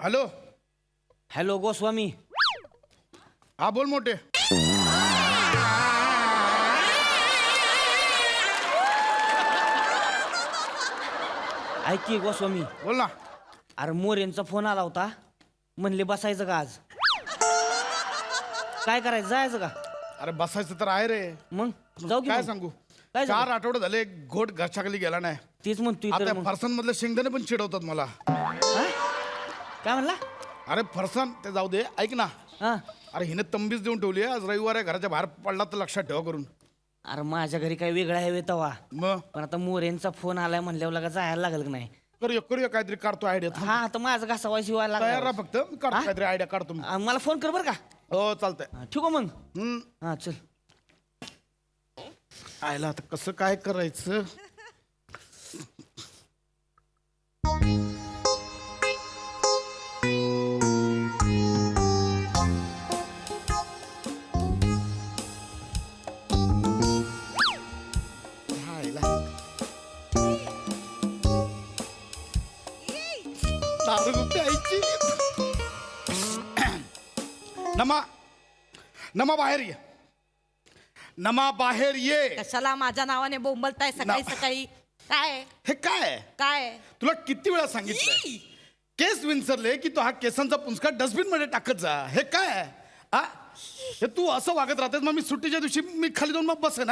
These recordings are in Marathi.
हॅलो. हॅलो गोस्वामी. हा बोल मोठे. ऐक की गोस्वामी. बोल ना. अरे मोरेंचा फोन आला होता, म्हणले बसायचं का आज? काय करायचं, जायचं का? अरे बसायचं तर आहे रे. मग जाऊ की काय मग? सांगू, काय 4 आठवडे झाले एक घोट घशाखाली गेला नाही. तेच म्हणतोय तर आता मग. फरसान मधले शेंगदाणे पण चिडवतात मला. हा? काय म्हणला? अरे फरसान ते जाऊ दे, ऐक ना. हा. अरे हिने तंबीच देऊन ठेवली आहे. आज रविवार आहे, घराच्या बाहेर पडला तर लक्षात ठेवा करून. अरे माझ्या घरी काय वेगळा आहे तवा, मग पण आता मोरेंचा फोन आलाय म्हणल्यावर लगा जायला लागल की नाही? करूया काहीतरी काढतो आयडिया. हा आता माझा घासावा शिवायला तयार लागला. राहा फक्त, मी काढतो काहीतरी आयडिया काढतो मी. मला फोन कर बर का. हो चालतंय. ठीक आहे मग. हम्म. हा चल. आयला आता कसं काय करायचं. दारू प्यायची. नमा बाहेर ये. नमा बाहेर ये. कशाला माझ्या नावाने बोंबलताय सकाळी सकाळी? काय हे काय आहे? काय तुला किती वेळा सांगितलं केस विंचरले की तो हा केसांचा पुंजका डस्टबिन मध्ये टाकत जा. हे काय आहे? आ? हे तू असं वागत राहतेस. मग मी सुट्टीच्या दिवशी मी खाली जाऊन मग बसेन,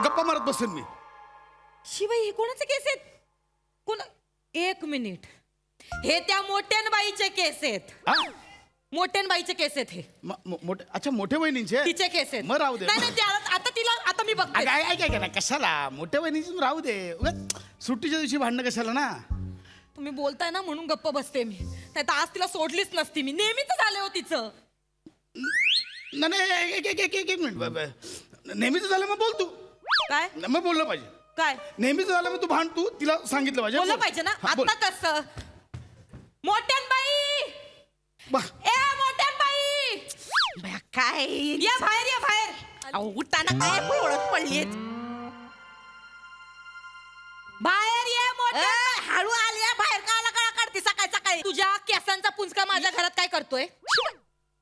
गप्पा मारत बसेन मी. शिवाय हे कोणाचे केस आहेत? कोण? एक मिनिट, हे त्या मोठ्यानबाईचे केस आहेत. आ? मोठ्यानबाईचे केस आहेत हे. मोठे, अच्छा मोठे वहिनींचे तिचे केस आहेत. मग राहू दे. नाही आता तिला आता मी बघते. काय ना कशाला मोठ्या वहिनीची राहू दे. उगाच सुट्टीच्या दिवशी भांडणं कशाला ना. तुम्ही बोलताय ना म्हणून गप्प बसते मी, नाही तर आज तिला सोडलीच नसती मी. नेहमीच झाले हो तिचं. नाही एक मिनिट. नेहमीच झालं मग बोल तू. काय मग बोललं पाहिजे. काय नेहमीच झालं मग तू भांड, तू तिला सांगितलं पाहिजे. बोललं बोल. पाहिजे ना. हा, बोल. आता कसं? मोठ्यानबाई, ए मोठ्यानबाई, बया, काय या बाहेर, या बाहेर. अहो, उठाना काय ओळख पडली. बाहेर ये मोठ्यानबाई. हळू आली या बाहेर. काला काळा काढते सकाळी सकाळी. तुझ्या केसांचा पुंजका माझ्या घरात काय करतोय?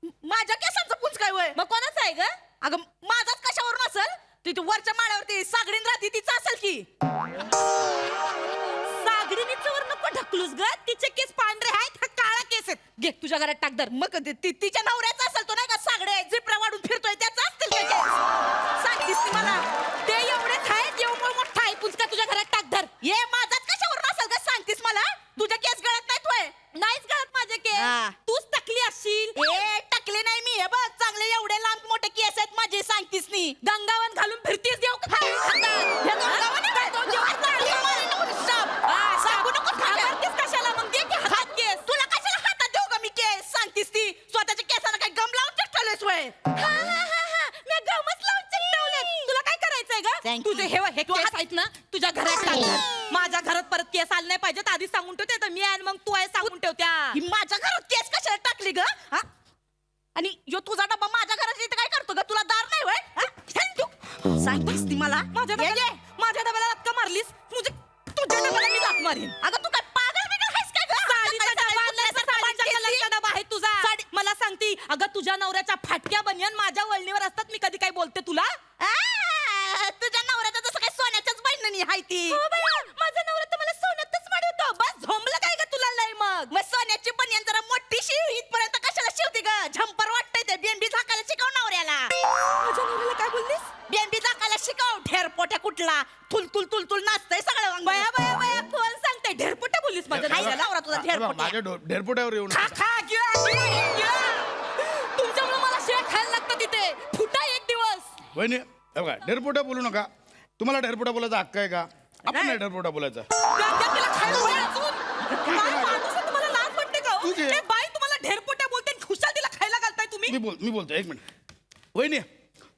माझ्या केसांचा पुंजका वय मग कोणाचा आहे ग? अगं माझाच कशावरून असेल? ती वरच्या माळ्यावरती सागडीन राहते तिचा असेल की. सागडीनीचं नको ढकलूस ग. तिचे केस पांढरे आहेत, हा काळा केस आहेत. घे तुझ्या घरात टाक दर. मग तिच्या नवऱ्याचा असेल तो नाही का सागडे झिपरा वाढून फिरतोय त्याचा असतील ते केस. सांगतीस ती मला ते एवढेच आहेत, एवढं मोठा आहे पुंजका तुझ्या घरात टाक धर. ये माझाच कशावरून असेल ग? सांगतीस मला. तुझे केस गळत नाहीत होय? नाहीच गळत माझे केस. तूच टकली असशील. ए टकले नाही मी. हे बघ चांगले एवढे लांब मोठे केस आहेत माझे. सांगतीस नी गंगावन घालून फिरतीस. देव का सांगू नको. कशाला मग दे की हातात केस. तुला कशाला हातात देऊ का मी केस? सांगतीस ती स्वतःच्या केसाला काय गम लावून चिकटवलेस वय? मी गमच लावून चिकटवले. तुला काय करायचंय ग? तुझे हे केस आहेत ना तुझ्या घरात टाक. माझ्या घरात परत केस आले नाही पाहिजेत. आधी सांगून ठेवते तर मी आणि मग तू आहे सांगून ठेवत्या. माझ्या घरात केस कशाला टाकली ग? आणि यो तुझा डब्बा माझ्या घरात इथे काय करतो ग? तुला दार नाही होय? सांगतेस ती मला. माझ्या डब्याला रक्का मारलीस. तुझ्या डब्याला मी लाथ मारीन. अगं तू काय पागल बिगल आहेस काय ग? साडीचा डबा आहे तुझा. मला सांगती अगं तुझ्या नवऱ्याच्या फाटक्या बनियन माझ्या वळणीवर असतात. मी कधी काय बोलते तुला? तुझ्या नवऱ्याचं जसं काय सोन्याच्याच बहिणी आहे ती. माझा नवरा तर मला सोन्यातच माडवतो. बस झोंबलं काय ग तुला? नाही मग सोन्याची बनियन जरा मोठी शिव. इथपर्यंत कशाला शिवते ग? झंपर वाटतंय ते. बेंबी झाकायला शिकव नवऱ्याला. माझ्या नवऱ्याला काय बोललीस? बेंबी झाकायला शिकव. ढेरपोट्या कुठला तुल नाचतंय सगळं. बया बया बया कोण सांगतंय ढेरपोट्या बोललीस माझ्या नवरा? तुझा ढेरपोट्या माझ्या ढेरपोट्यावर येऊन तुमच्यामुळे मला शेळ खायला लागतं तिथे. फुटा एक दिवस. वहिनी बघा, ढेरपोट्या बोलू नका. तुम्हाला ढेरपोट्या बोलायचा हक्क आहे का? आपण नाही ढेरपोट्या बोलायचा. तिला खायला वय अजून. काय माणूस आहे, तुम्हाला लाज वाटते का? तू घे. ए बाई तुम्हाला ढेरपोट्या बोलते आणि खुशाल तिला खायला घालताय तुम्ही. मी बोलतो एक मिनिट. वहिनी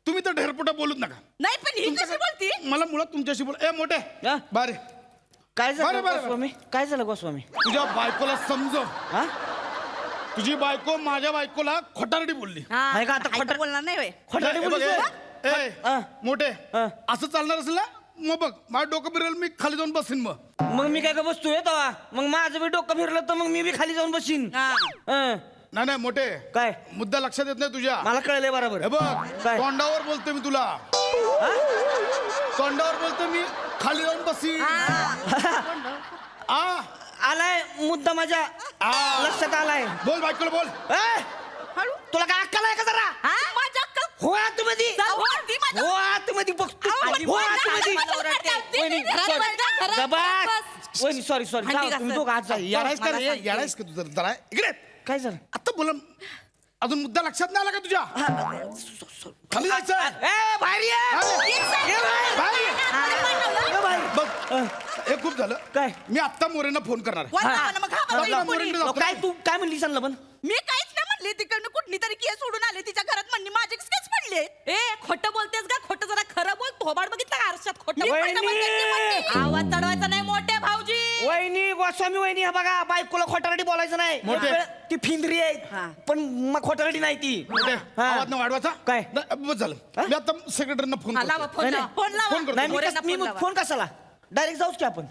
तुम्ही तर ढेरपोट्या बोलूच नका. नाही पण ही कशी बोलती? मला मुळात तुमच्याशी बोल. ए मोठे हा? बारे, काय झालं बरं, बरं. गोस्वामी? काय झालं गोस्वामी? तुझ्या बायकोला समजव. हा? तुझी बायको माझ्या बायकोला खोटारडी बोलली. आहे का आता खोटं बोलणार नाही होय. खोटारडी ए, बोलली ए, तू? ए, हा. मोठे हा. असं चालणार असेल ना मग बघ माझं डोकं फिरेल मी खाली जाऊन बसीन मग मी काय का बसतोय तेव्हा मग माझं बी डोकं फिरलं तर मग मी बी खाली जाऊन बसीन हा. हं. नाही नाही मोठे काय मुद्दा लक्षात येत नाही तुझ्या मला कळलंय बरोबर हे बघ काय? तोंडावर बोलतोय मी तुला तोंडावर बोलतोय मी खाली जाऊन बसीन आ आलाय मुद्दा माझ्या लक्षात आलाय बोल बायकोला बोल ए, हळू. तुला काय अक्कल आहे का जरा हा? माझ्या अक्कल हो आतमध्ये चल, हो, ती माझ्या- हो आतमध्ये बघतो अहो, हो पण आतमध्ये मला ओरडते. वहिनी, घरात sorry. बस ना, घरात गबास. बस. वहिनी सॉरी सॉरी भांडी तुम्ही घासत. दोघं आत जा याडायस का मला रे सांगते. याडायस का तू जरा इकडे काय झालं आता बोल अजून मुद्दा लक्षात नाही आला का तुझ्या खाली जायचं ए बाहेर ये. बाहेर. ये बाहेर. बाहेर. ये बाहेर. बघ हे खूप झालं काय? मी आत्ता मोरेंना फोन करणार आहे. वा, ना, मग हा, चला, बाबा, मोरेंकडे कोणी? जातो. काय तू काय म्हणली सांगलं पण मी काहीच नाही म्हणले तिकडनं कुठली तरी केस सोडून आले तिच्या घरात म्हणली माझे केस पडले ए खोटं बोलतेस का खोटं जरा खरं बोल थोबाड बघितलं का आरशात खोटं मी खोटं वहिनी! बोलतेस ती म्हणते. आवाज चढवायचा नाही मोठे भाऊजी वहिनी गोस्वामी वहिनी हा बघा बायकोला खोटारडी बोलायचं नाही मोठे. एक वेळ ती फिंदरी हा. आहे पण मग खोटारडी नाही ती मोठे, हा. आवाज न वाढवायचा काय? नाही, बस झालं मी आता सेक्रेटरीना फोन हा, लावा करतो फोन नाही, लावा फोन लावा फोन करतो. नाही मी मोरेंना मी फोन लावा. फोन कशाला डायरेक्ट जाऊच की आपण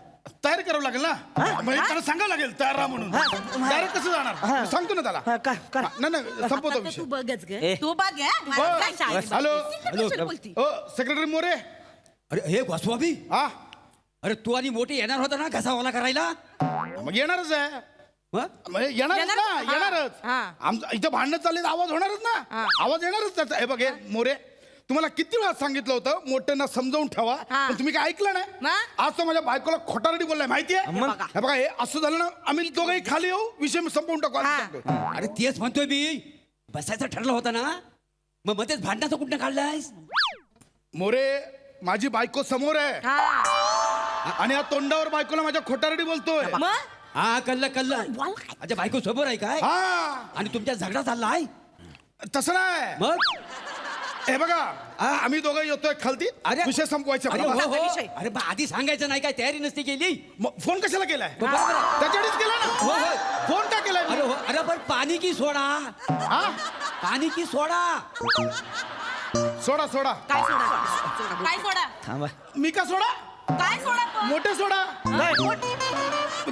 तयारी करावं लागेल ना म्हणजे त्यांना सांगावं लागेल तयार राहा म्हणून हा. डायरेक्ट कसं जाणार हा. मी सांगतो ना त्याला हा, काय काय हा, नाही नाही संपवतो आता विषय तू बघच ग ए. तू बघ हे. मला काय शाळेत हॅलो. बघते. कशाला बोलती? हो सेक्रेटरी मोरे अरे हे गोस्वामी हा अरे तू आणि मोठी येणार होता ना घसावाला करायला मग येणारच आहे हं? म्हणजे येणारच येणार? ना हा. येणारच हा. आमचं इथं भांडणं चालले तर आवाज होणारच ना हा. आवाज येणारच त्याचा हे बघ हे मोरे तुम्हाला किती वेळा सांगितलं होतं मोठ्यांना समजावून ठेवा हा. पण तुम्ही काय ऐकलं नाही मग? आज तो माझ्या बायकोला खोटारडी बोललाय माहितीये मग? हे बघा हे असं झालं ना आम्ही दोघंही खाली येऊ विषय संपवून टाकू आम्ही हा. सांगतो. अरे तेच म्हणतोय मी बसायचं ठरलं होतं ना मग मध्येच भांडणाचं कुठं काढलायस मोरे माझी बायको समोर आहे हा. आणि या तोंडावर बायकोला माझ्या खोटारडी बोलतोय मग हा कल्लं माझ्या बायको समोर आहे काय हा आणि तुमच्या झगडा चाललाय तसं नाही मग हे बघा आम्ही दोघं येतोय खालती अरे विषय संपवायचा अरे मला. हो हो विषय. अरे बा, आधी सांगायचं नाही काय तयारी नसती केली मग फोन कशाला केलाय बरोबर आहे. त्याच्यावरच केला हो, ना हो. फोन का केलाय अरे हो अरे पण पाणी की सोडा हा पाणी की सोडा सोडा सोडा काय सोडा काय सोडा थांबा मी का सोडा काय सोडा पण? मोठे सोडा काय?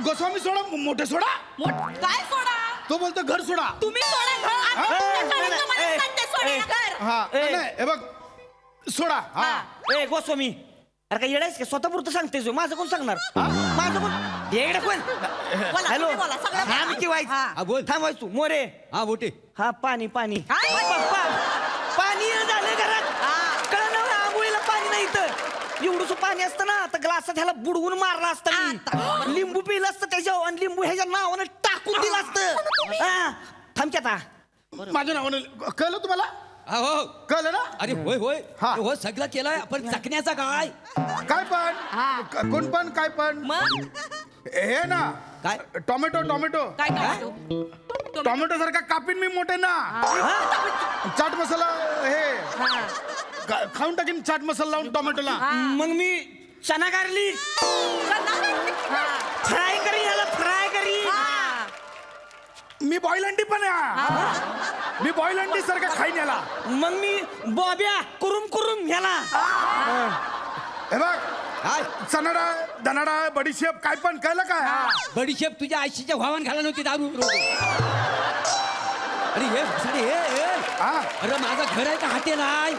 गोस्वामी सोडा मोठे सोडा काय सोडा तो बोलतो घर सोडा तुम्ही सोडा घर हा? आम्ही नाही, तुम्हाला नाही, सांगते सोडायला घर हा ए. नाही हे बघ सोडा हा ए गोस्वामी अरे काय येडायस का स्वतः पुरतं सांगतेस माझं कोण सांगणार माझं कोण येडा कोण बोला, हॅलो तुम्ही बोला, सगळं हा बोला. मी वाईच हा. हा बोल थांबायच तू मोरे हा मोठे हा पाणी पाणी हा? पाणी झालं घरात हा. कळलं ना आंघोळीला पाणी नाही तर एवढंसं पाणी असतं ना तर ग्लासात ह्याला बुडवून मारलं असतं मी लिंबू पिलं असतं त्याच्यावर आणि लिंबू ह्याच्या नावानं टाकून दिलं असतं हा थांब की आता माझ्या नावाने कळलं तुम्हाला हा हो कळलं ना अरे होय होय हा. हो सगळं केलंय पण चकण्याचा काय काय पण कोण पण काय पण मग हे ना काय? टोमॅटो टोमॅटो काय टोमॅटो टोमॅटो सारखा कापीन मी मोठे ना चाट मसाला हे खाऊन टाकीन चाट मसाला लावून टोमॅटोला मग मी चना गारली फ्राय करी ह्याला फ्राय करी मी बॉईल अंडी पण आहे मी बॉईल अंडी सारखा खाईन याला मग मी बॉब्या कुरुम कुरुम ह्याला हे बघ काय चणाडा धनाडा बडीशेप काय पण कळलं काय बडीशेप तुझ्या आईशीच्या भावान घाला नव्हती दारू अरे हे साडे हे हा अरे माझं घर आहे का हॉटेल आहे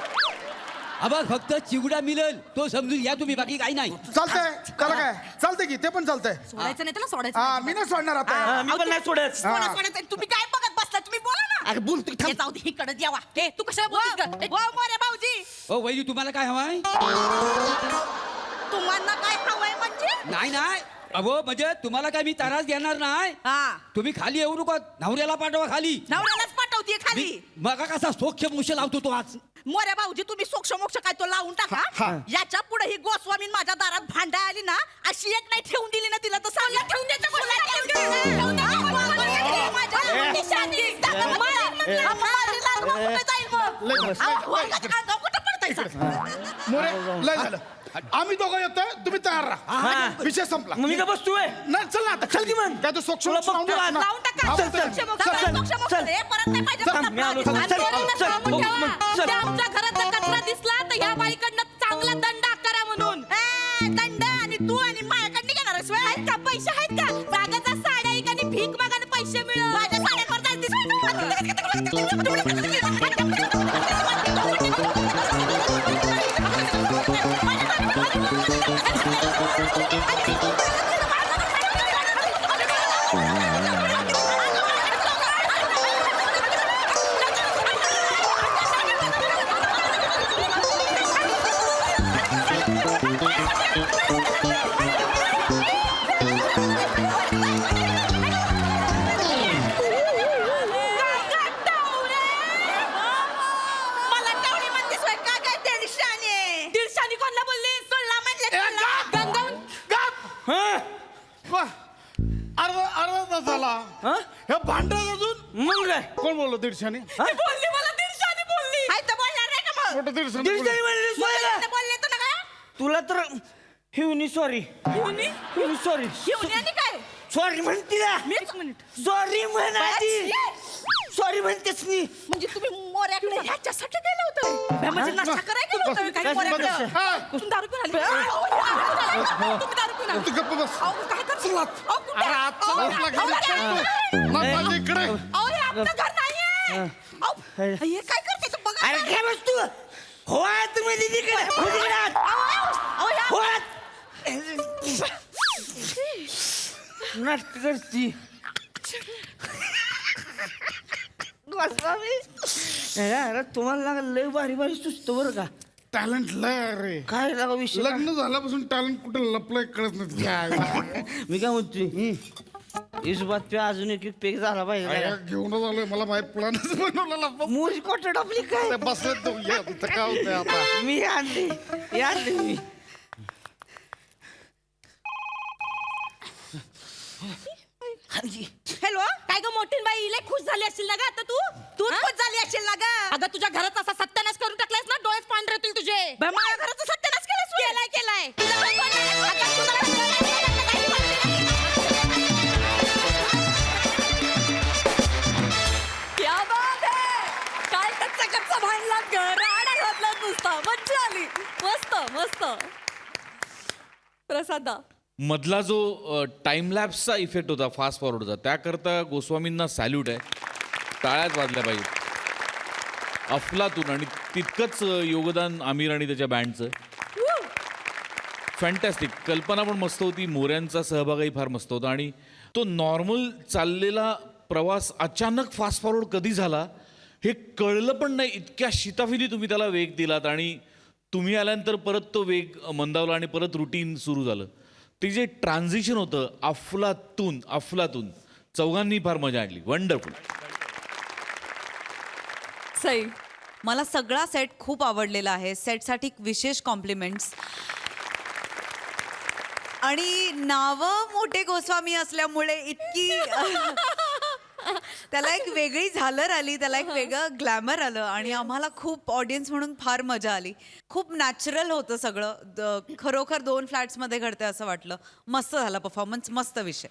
अबा फक्त चिवडा मिळेल तो समजून या तुम्ही बाकी काही नाही चालतंय त्याला काय चालतंय की ते पण चालतंय सोडायचं नाही त्याला सोडायचं हा नाही. मी नाही सोडणार आता हा, मी पण नाही सोडत सोडायचं तुम्ही काय बघत बसला तुम्ही बोला ना अरे बोल तू हे जाऊ दे इकडे यावा हे तू कशाला बोलतोस वा मोरे भाऊजी ओ वैरी तुम्हाला काय हवाय तुम्हाला काय हवंय म्हणजे नाही नाही अहो म्हणजे तुम्हाला काय मी त्रास देणार नाही हा तुम्ही खाली येऊ नको नवऱ्याला पाठवा खाली नवऱ्यालाच पाठवतीये खाली मग कसा सोक्ष मोक्ष लावतो तो आज मोऱ्या भाऊजी तुम्ही सोक्ष मोक्ष काय तो लावून टाका याच्या पुढे ही गोस्वामी माझ्या दारात भांडा आली ना अशी एक नाही ठेवून दिली ना तिला तर सांगा ठेवून मोरे लय झालं आम्ही दोघं येतोय तुम्ही तयार राहा हा. विषय संपला मग मी का बसतोय नाही चल ना आता चल की मग. काय तो सोक्ष तुला मोक्ष लावून बघतो टाक आज. ना. लावून टाका हा, चल, चल, चल, चल, चल, चल. चल. चल. हे परत नाही पाहिजे चल, मी आलो, चल, आणि चल, वरून चल, सांगून मग, ठेवा. चल. त्या आमच्या घरातला कचरा दिसला तर ह्या बाईकडनं चांगला दंड करा म्हणून पैसे मिळव माझ्या साड्यांवर मला टावणी म्हणतेस होय का काय दीडशाने कोणला बोलली सोडला म्हणले गंगावून अर्धा तास झाला हे भांडण अजून मग काय कोण बोललो 150? बोलली मला दीडशाने बोलली हाय तर बोलणार नाही का मग कुठं 150 दीडशाने म्हणली सोयला. तर बोलले तर ना काय तुला तर हिवनी सॉरी हिवनी? सॉरी हिवणी आणि काय सॉरी म्हणती ना मीच मिनिट सॉरी म्हणाली सॉरी म्हणतेस मी म्हणजे तुम्ही मोऱ्याकडे ह्याच्यासाठी गेलं होतं म्हणजे नशा करायला गेलं होतं काही मोऱ्याकडे तुम्ही दारू पिऊन आले तुम्ही दारू पिऊन आले तू गप्प बस अहो, काय करतो अहो, कुठे? अरे आजचा अहो, आपला अहो, घरी अहो, खेळतो. मग माझ्या इकडे अहो, हे आपलं घर नाहीये अहो, हे काय करते तू बघा अरे काय बस तू हो आत मध्ये तिकडे हो तिकडे आत. अहो, हे हो आत. नाटक करती अरे तुम्हाला लागा लय भारी भारी सुचतो बरं का टॅलेंट लय आहे रे काय लागा विषय लग्न झाल्यापासून टॅलेंट कुठे लपलंय कळत नाही घ्यायला. मी काय म्हणतोय इस बात पे अजून एक पेक झाला पाहिजे अरे, घेऊनच आलोय मला माहित प्लॅनच बनवलेला मोरी कोटड आपली काय बसले तू ये इथं काय होतंय आता मी आणली मी हॅलो काय ग मोठीन बाई लय खुश झाली असेल ना ग आता तू तू खुश झाली असेल ना ग अगं तुझ्या घरात असा सत्यानाश करून टाकलायस ना डोळेच पांढरे होतील तुझे माझ्या घराचा सत्यानाश केलाय क्या बात आहे काय कच्चा भांडला राडा घातला नुसता मज्जा आली मस्त मस्त प्रसादा मधला जो टाइम लॅप्सचा इफेक्ट होता फास्ट फॉरवर्डचा त्याकरता गोस्वामींना सॅल्यूट आहे. टाळ्याच वाजल्या पाहिजे. अफलातून आणि तितकंच योगदान आमिर आणि त्याच्या बँडचं. फॅन्टॅस्टिक. कल्पना पण मस्त होती. मोऱ्यांचा सहभागही फार मस्त होता आणि तो नॉर्मल चाललेला प्रवास अचानक फास्ट फॉरवर्ड कधी झाला हे कळलं पण नाही. इतक्या शिताफिती तुम्ही त्याला वेग दिलात आणि तुम्ही आल्यानंतर परत तो वेग मंदावला आणि परत रुटीन सुरू झालं. ते जे ट्रान्झिशन होतं अफलातून चौघांनी फार मजा आणली. वंडरफुल. सई मला सगळा सेट खूप आवडलेला आहे. सेटसाठी विशेष कॉम्प्लिमेंट्स आणि नावं मोठे गोस्वामी असल्यामुळे इतकी त्याला एक वेगळी झालर आली, त्याला एक वेगळं ग्लॅमर आलं आणि आम्हाला खूप ऑडियन्स म्हणून फार मजा आली. खूप नॅचरल होतं सगळं. खरोखर 2 फ्लॅट्समध्ये घडते असं वाटलं. मस्त झाला परफॉर्मन्स. मस्त विषय.